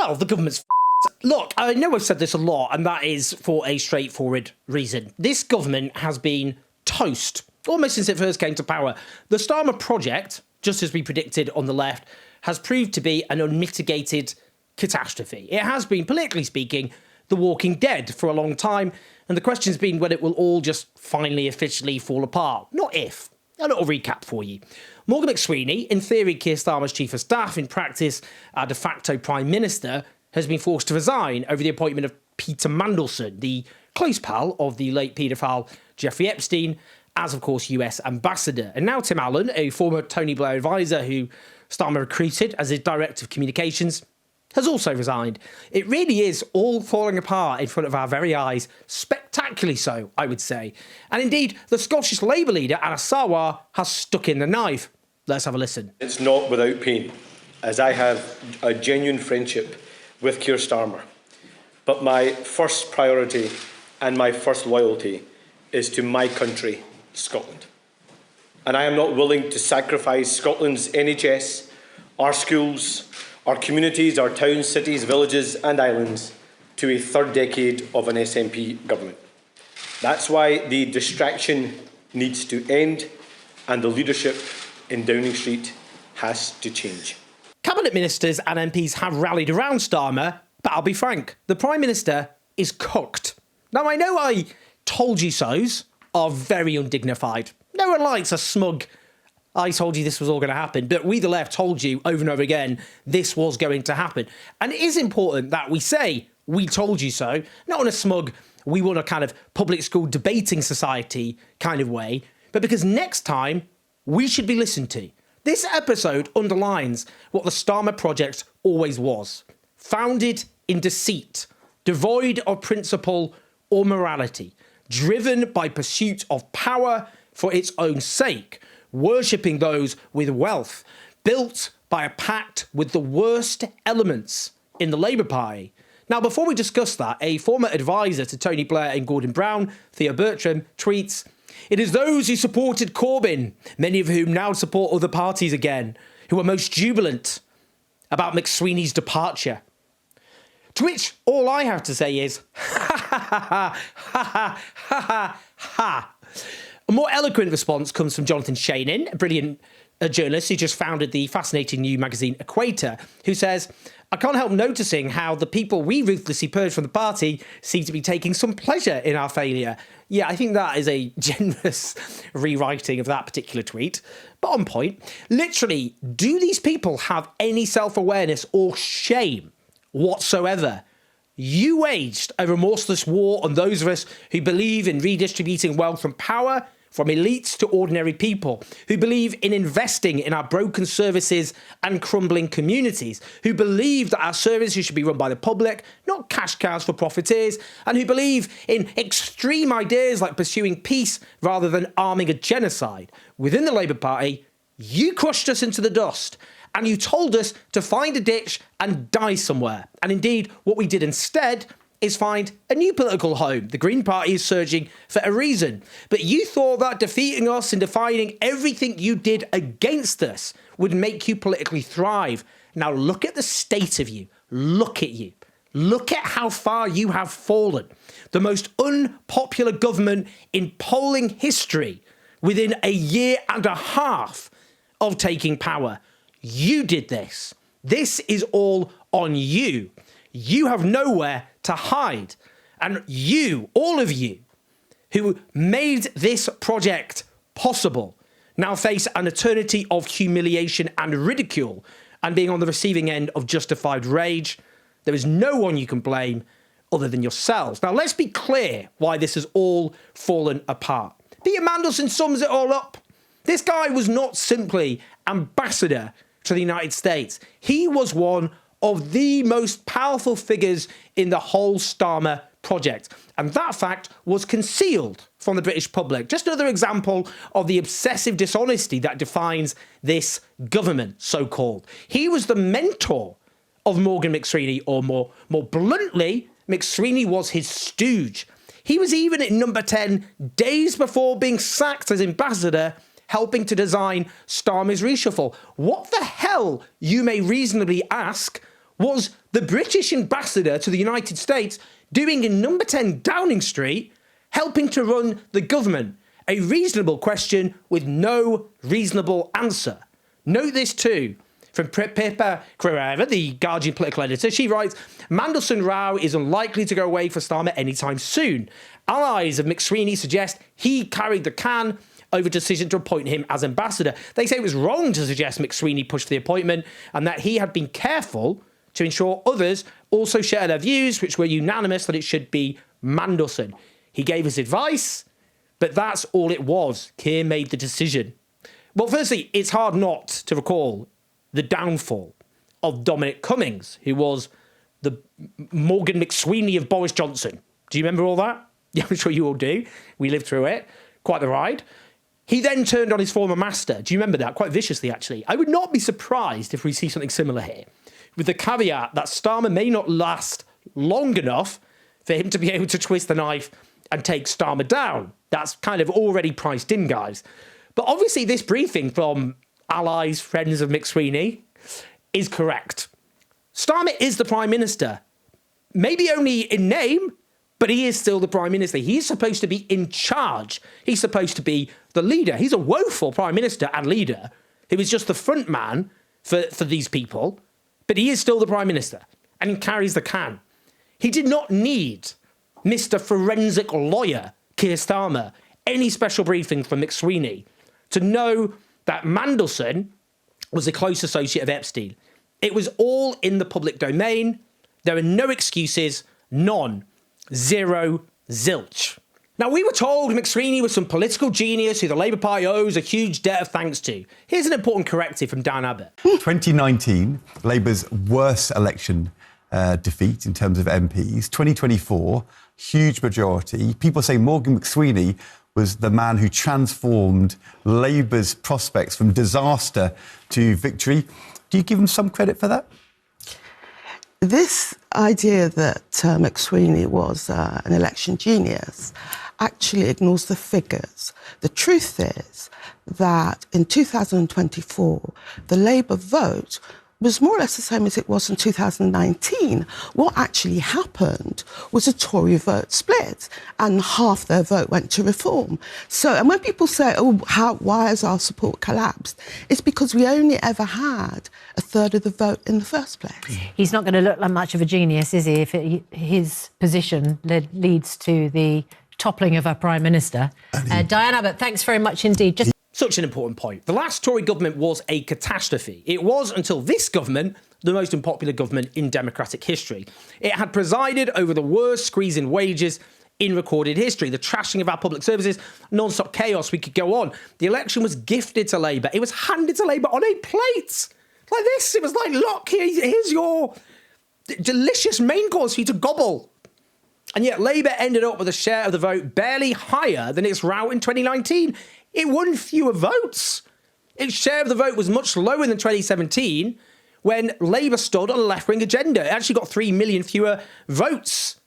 Well, the government's f***ed. Look, I know I've said this a lot, and that is for a straightforward reason. This government has been toast, almost since it first came to power. The Starmer project, just as we predicted on the left, has proved to be an unmitigated catastrophe. It has been, politically speaking, The Walking Dead for a long time, and the question's been when it will all just finally officially fall apart. Not if. A little recap for you. Morgan McSweeney, in theory Keir Starmer's chief of staff, in practice our de facto prime minister, has been forced to resign over the appointment of Peter Mandelson, the close pal of the late paedophile Jeffrey Epstein, as of course US ambassador. And now Tim Allen, a former Tony Blair advisor who Starmer recruited as his director of communications, has also resigned. It really is all falling apart in front of our very eyes, spectacularly so, I would say. And indeed, the Scottish Labour leader, Anna Sarwar, has stuck in the knife. Let's have a listen. It's not without pain, as I have a genuine friendship with Keir Starmer. But my first priority and my first loyalty is to my country, Scotland. And I am not willing to sacrifice Scotland's NHS, our schools, our communities, our towns, cities, villages and islands to a third decade of an SNP government. That's why the distraction needs to end and the leadership in Downing Street has to change. Cabinet ministers and MPs have rallied around Starmer, but I'll be frank, the Prime Minister is cooked. Now, I know I told you so's are very undignified. No one likes a smug, I told you this was all going to happen, but we, the left, told you over and over again this was going to happen. And it is important that we say, we told you so, not in a smug, we want a kind of public school debating society kind of way, but because next time we should be listened to. This episode underlines what the Starmer project always was. Founded in deceit, devoid of principle or morality, driven by pursuit of power for its own sake, worshipping those with wealth, built by a pact with the worst elements in the Labour Party. Now, before we discuss that, a former advisor to Tony Blair and Gordon Brown, Theo Bertram, tweets, "It is those who supported Corbyn, many of whom now support other parties again, who are most jubilant about McSweeney's departure." To which all I have to say is, ha ha ha ha ha ha ha ha. A more eloquent response comes from Jonathan Shainin, a brilliant journalist who just founded the fascinating new magazine Equator, who says, "I can't help noticing how the people we ruthlessly purged from the party seem to be taking some pleasure in our failure." Yeah, I think that is a generous rewriting of that particular tweet, but on point. Literally, do these people have any self-awareness or shame whatsoever? You waged a remorseless war on those of us who believe in redistributing wealth from power, from elites to ordinary people, who believe in investing in our broken services and crumbling communities, who believe that our services should be run by the public, not cash cows for profiteers, and who believe in extreme ideas like pursuing peace rather than arming a genocide. Within the Labour Party, you crushed us into the dust, and you told us to find a ditch and die somewhere. And indeed, what we did instead is find a new political home. The Green Party is surging for a reason. But you thought that defeating us and defining everything you did against us would make you politically thrive. Now look at the state of you. Look at you. Look at how far you have fallen. The most unpopular government in polling history within a year and a half of taking power. You did this. This is all on you. You have nowhere to hide. And you, all of you, who made this project possible, now face an eternity of humiliation and ridicule and being on the receiving end of justified rage. There is no one you can blame other than yourselves. Now, let's be clear why this has all fallen apart. Peter Mandelson sums it all up. This guy was not simply ambassador to the United States. He was one of the most powerful figures in the whole Starmer project. And that fact was concealed from the British public. Just another example of the obsessive dishonesty that defines this government, so-called. He was the mentor of Morgan McSweeney, or more bluntly, McSweeney was his stooge. He was even at number 10 days before being sacked as ambassador, helping to design Starmer's reshuffle. What the hell, you may reasonably ask, was the British ambassador to the United States doing in number 10 Downing Street, helping to run the government? A reasonable question with no reasonable answer. Note this too. From Pippa Carrera, the Guardian political editor, she writes, Mandelson Rao is unlikely to go away for Starmer anytime soon. Allies of McSweeney suggest he carried the can over decision to appoint him as ambassador. They say it was wrong to suggest McSweeney pushed for the appointment and that he had been careful to ensure others also share their views, which were unanimous that it should be Mandelson. He gave us advice, but that's all it was. Keir made the decision. Well, firstly, it's hard not to recall the downfall of Dominic Cummings, who was the Morgan McSweeney of Boris Johnson. Do you remember all that? Yeah, I'm sure you all do. We lived through it. Quite the ride. He then turned on his former master. Do you remember that? Quite viciously, actually. I would not be surprised if we see something similar here, with the caveat that Starmer may not last long enough for him to be able to twist the knife and take Starmer down. That's kind of already priced in, guys. But obviously this briefing from allies, friends of McSweeney, is correct. Starmer is the Prime Minister. Maybe only in name, but he is still the Prime Minister. He's supposed to be in charge. He's supposed to be the leader. He's a woeful Prime Minister and leader. He was just the front man for these people, but he is still the Prime Minister and he carries the can. He did not need Mr. Forensic Lawyer Keir Starmer any special briefing from McSweeney to know that Mandelson was a close associate of Epstein. It was all in the public domain. There are no excuses, none, zero, zilch. Now, we were told McSweeney was some political genius who the Labour Party owes a huge debt of thanks to. Here's an important corrective from Dan Abbott. 2019, Labour's worst election defeat in terms of MPs. 2024, huge majority. People say Morgan McSweeney was the man who transformed Labour's prospects from disaster to victory. Do you give him some credit for that? This idea that McSweeney was an election genius actually ignores the figures. The truth is that in 2024, the Labour vote was more or less the same as it was in 2019. What actually happened was a Tory vote split, and half their vote went to reform. So, and when people say, oh, why has our support collapsed? It's because we only ever had a third of the vote in the first place. He's not going to look like much of a genius, is he, if his position leads to the toppling of our Prime Minister. Diane Abbott, thanks very much indeed. Such an important point. The last Tory government was a catastrophe. It was, until this government, the most unpopular government in democratic history. It had presided over the worst squeeze in wages in recorded history, the trashing of our public services, non-stop chaos, we could go on. The election was gifted to Labour. It was handed to Labour on a plate. Like this. It was like, look, here's your delicious main course for you to gobble. And yet Labour ended up with a share of the vote barely higher than its rout in 2019. It won fewer votes. Its share of the vote was much lower than 2017, when Labour stood on a left-wing agenda. It actually got 3 million fewer votes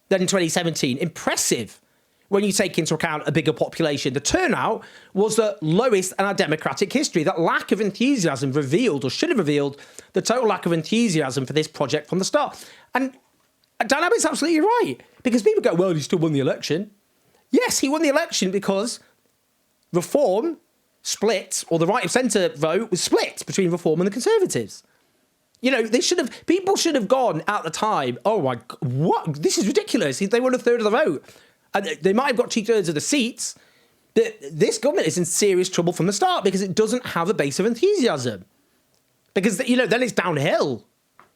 than in 2017. Impressive when you take into account a bigger population. The turnout was the lowest in our democratic history. That lack of enthusiasm revealed, or should have revealed, the total lack of enthusiasm for this project from the start. And Dan Abbott's absolutely right, because people go, well, he still won the election. Yes, he won the election because Reform split, or the right of centre vote was split between Reform and the Conservatives. You know, people should have gone at the time, oh my God, what? This is ridiculous. They won a third of the vote. And they might have got 2/3 of the seats. This government is in serious trouble from the start because it doesn't have a base of enthusiasm. Because, you know, then it's downhill.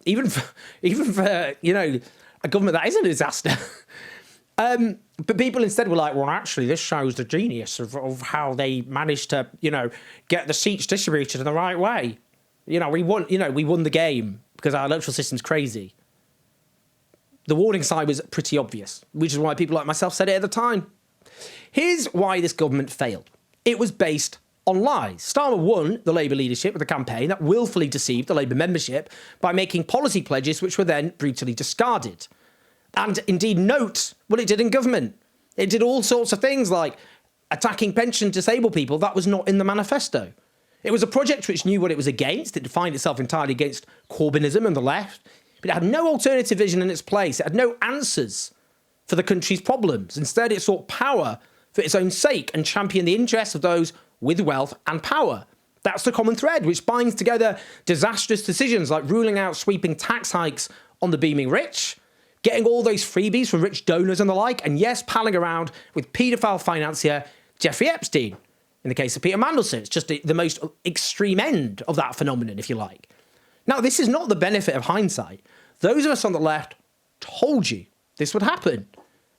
Even for a government that isn't a disaster. But people instead were like, well, actually, this shows the genius of how they managed to, get the seats distributed in the right way. We won the game because our electoral system's crazy. The warning sign was pretty obvious, which is why people like myself said it at the time. Here's why this government failed. It was based on lies. Starmer won the Labour leadership with a campaign that willfully deceived the Labour membership by making policy pledges which were then brutally discarded. And indeed, note what it did in government. It did all sorts of things like attacking pension disabled people. That was not in the manifesto. It was a project which knew what it was against. It defined itself entirely against Corbynism and the left. but it had no alternative vision in its place. It had no answers for the country's problems. Instead, it sought power for its own sake and championed the interests of those with wealth and power. That's the common thread, which binds together disastrous decisions like ruling out sweeping tax hikes on the beaming rich, getting all those freebies from rich donors and the like, and yes, palling around with paedophile financier Jeffrey Epstein. In the case of Peter Mandelson, it's just the most extreme end of that phenomenon, if you like. Now, this is not the benefit of hindsight. Those of us on the left told you this would happen.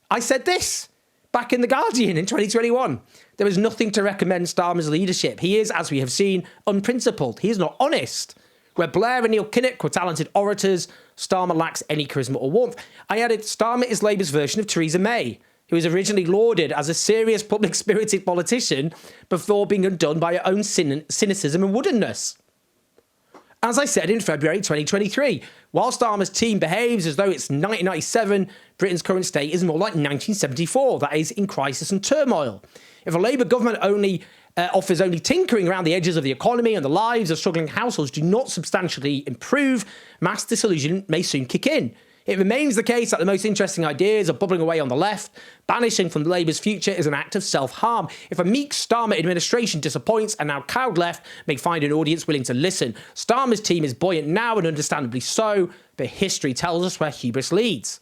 I said this back in The Guardian in 2021. There is nothing to recommend Starmer's leadership. He is, as we have seen, unprincipled. He is not honest. Where Blair and Neil Kinnock were talented orators, Starmer lacks any charisma or warmth. I added, Starmer is Labour's version of Theresa May, who was originally lauded as a serious public-spirited politician before being undone by her own cynicism and woodenness. As I said in February 2023, while Starmer's team behaves as though it's 1997, Britain's current state is more like 1974, that is, in crisis and turmoil. If a Labour government offers only tinkering around the edges of the economy and the lives of struggling households do not substantially improve, mass disillusionment may soon kick in. It remains the case that the most interesting ideas are bubbling away on the left. Banishing from Labour's future is an act of self-harm. If a meek Starmer administration disappoints, and now cowed left may find an audience willing to listen. Starmer's team is buoyant now, and understandably so, but history tells us where hubris leads.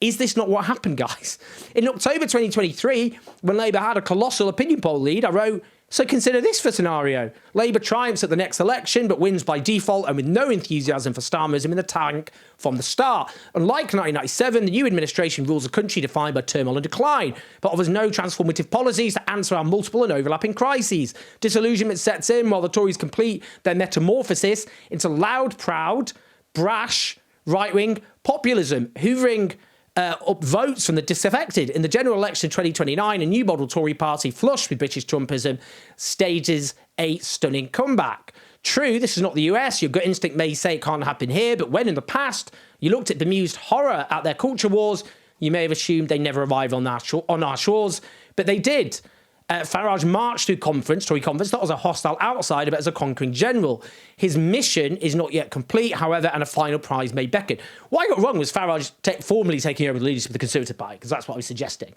Is this not what happened, guys? In October 2023, when Labour had a colossal opinion poll lead, I wrote, so consider this for scenario. Labour triumphs at the next election, but wins by default and with no enthusiasm for Starmerism in the tank from the start. Unlike 1997, the new administration rules a country defined by turmoil and decline, but offers no transformative policies to answer our multiple and overlapping crises. Disillusionment sets in while the Tories complete their metamorphosis into loud, proud, brash, right-wing populism, hoovering up votes from the disaffected. In the general election of 2029, a new model Tory party flush with British Trumpism stages a stunning comeback. True, this is not the US. Your gut instinct may say it can't happen here, but when in the past you looked at bemused horror at their culture wars, you may have assumed they never arrived on our shores, but they did. Farage marched through Tory conference, not as a hostile outsider, but as a conquering general. His mission is not yet complete, however, and a final prize may beckon. What I got wrong was Farage formally taking over the leadership of the Conservative Party, because that's what I was suggesting.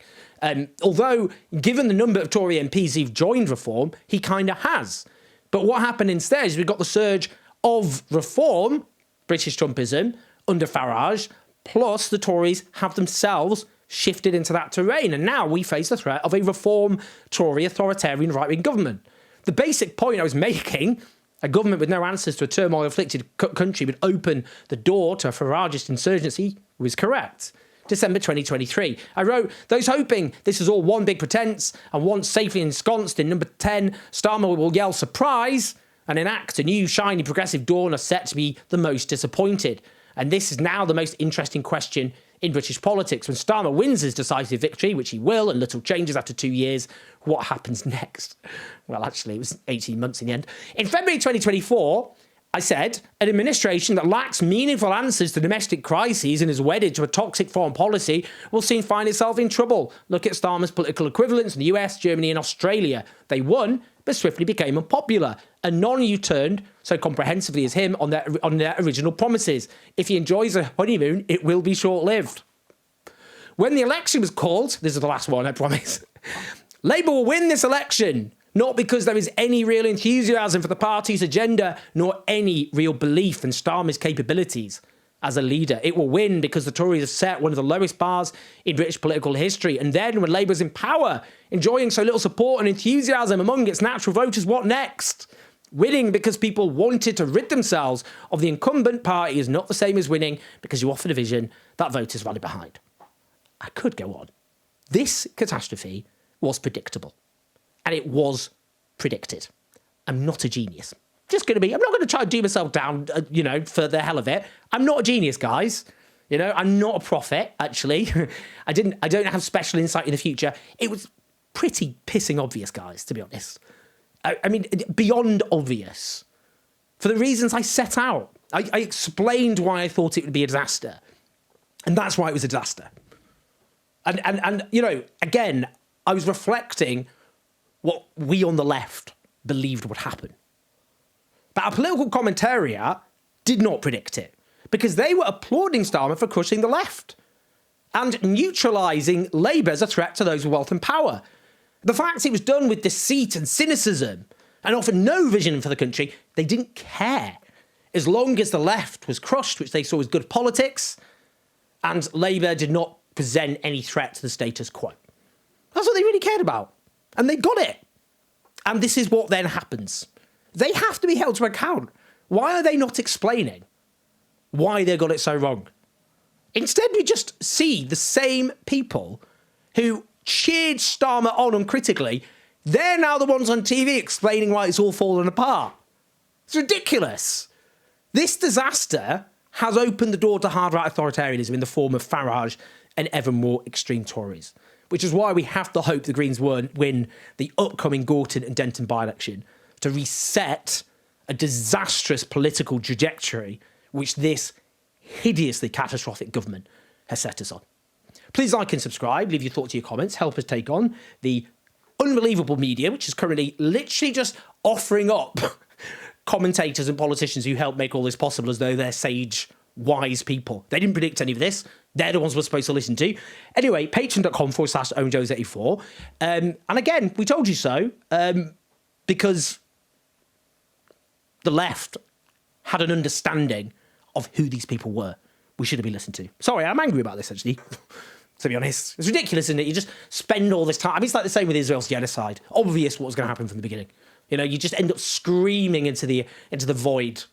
Although, given the number of Tory MPs who've joined Reform, he kind of has. But what happened instead is we got the surge of Reform, British Trumpism, under Farage, plus the Tories have themselves shifted into that terrain, and now we face the threat of a Reform Tory authoritarian right-wing government. The basic point I was making, a government with no answers to a turmoil-afflicted country would open the door to a Farageist insurgency, was correct. December 2023. I wrote, those hoping this is all one big pretense and once safely ensconced in number 10, Starmer will yell surprise and enact a new shiny progressive dawn are set to be the most disappointed. And this is now the most interesting question in British politics. When Starmer wins his decisive victory, which he will, and little changes after 2 years, what happens next? Well, actually, it was 18 months in the end. In February 2024, I said, an administration that lacks meaningful answers to domestic crises and is wedded to a toxic foreign policy will soon find itself in trouble. Look at Starmer's political equivalents in the US, Germany and Australia. They won, but swiftly became unpopular. And none who turned so comprehensively as him on their original promises. If he enjoys a honeymoon, it will be short-lived. When the election was called, this is the last one, I promise, Labour will win this election, not because there is any real enthusiasm for the party's agenda, nor any real belief in Starmer's capabilities as a leader. It will win because the Tories have set one of the lowest bars in British political history. And then when Labour's in power, enjoying so little support and enthusiasm among its natural voters, what next? Winning because people wanted to rid themselves of the incumbent party is not the same as winning because you offered a vision that voters rallied behind. I could go on. This catastrophe was predictable. And it was predicted. I'm not a genius. I'm not going to try and do myself down, for the hell of it. I'm not a genius, guys. I'm not a prophet, actually. I don't have special insight in the future. It was pretty pissing obvious, guys, to be honest. I mean, beyond obvious. For the reasons I set out. I explained why I thought it would be a disaster. And that's why it was a disaster. And again, I was reflecting what we on the left believed would happen. But our political commentariat did not predict it. because they were applauding Starmer for crushing the left and neutralising Labour as a threat to those with wealth and power. The fact it was done with deceit and cynicism and offered no vision for the country, they didn't care. As long as the left was crushed, which they saw as good politics, and Labour did not present any threat to the status quo. That's what they really cared about. And they got it. And this is what then happens. They have to be held to account. Why are they not explaining why they got it so wrong? Instead, we just see the same people who cheered Starmer on uncritically. They're now the ones on TV explaining why it's all fallen apart. It's ridiculous. This disaster has opened the door to hard right authoritarianism in the form of Farage and ever more extreme Tories, which is why we have to hope the Greens win the upcoming Gorton and Denton by-election to reset a disastrous political trajectory which this hideously catastrophic government has set us on. Please like and subscribe, leave your thoughts and your comments, help us take on the unbelievable media, which is currently literally just offering up commentators and politicians who help make all this possible as though they're sage, wise people. They didn't predict any of this. They're the ones we're supposed to listen to. Anyway, patreon.com/OwenJones84. And again, we told you so, because the left had an understanding of who these people were. We should have been listened to. Sorry, I'm angry about this, actually. To be honest, it's ridiculous, isn't it? You just spend all this time. I mean, it's like the same with Israel's genocide. Obvious what was going to happen from the beginning. You know, you just end up screaming into the void.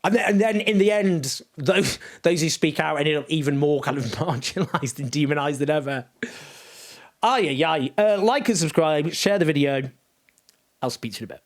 And then in the end, those who speak out ended up even more kind of marginalised and demonised than ever. Like and subscribe, share the video. I'll speak to you in a bit.